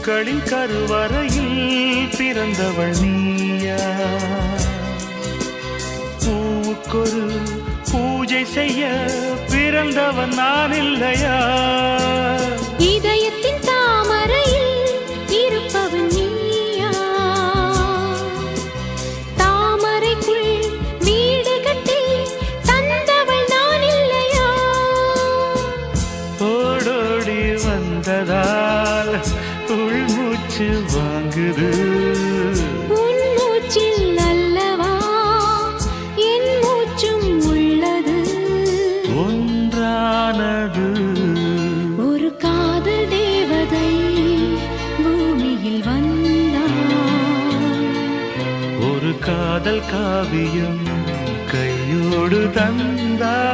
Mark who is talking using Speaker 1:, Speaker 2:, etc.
Speaker 1: பூக்களின் கருவறையில் பிறந்தவள் நீயா? பூவுக்கொரு பூஜை செய்ய பிறந்தவன் நான் இல்லையா?
Speaker 2: இதயத்தின் தாமரையில் இருப்பவன் நீயா? தாமரைக்குள் வீடு கட்டி தந்தவள் நான் இல்லையா?
Speaker 1: ஓடோடி வந்ததால் உள்மூச்சு வாங்குது.
Speaker 2: உன் மூச்சில் அல்லவா என் மூச்சும் உள்ளது.
Speaker 1: ஒன்றானது
Speaker 2: ஒரு காதல் தேவதை பூமியில் வந்தாள்.
Speaker 1: ஒரு காதல் காவியம் கையோடு தந்தாள்.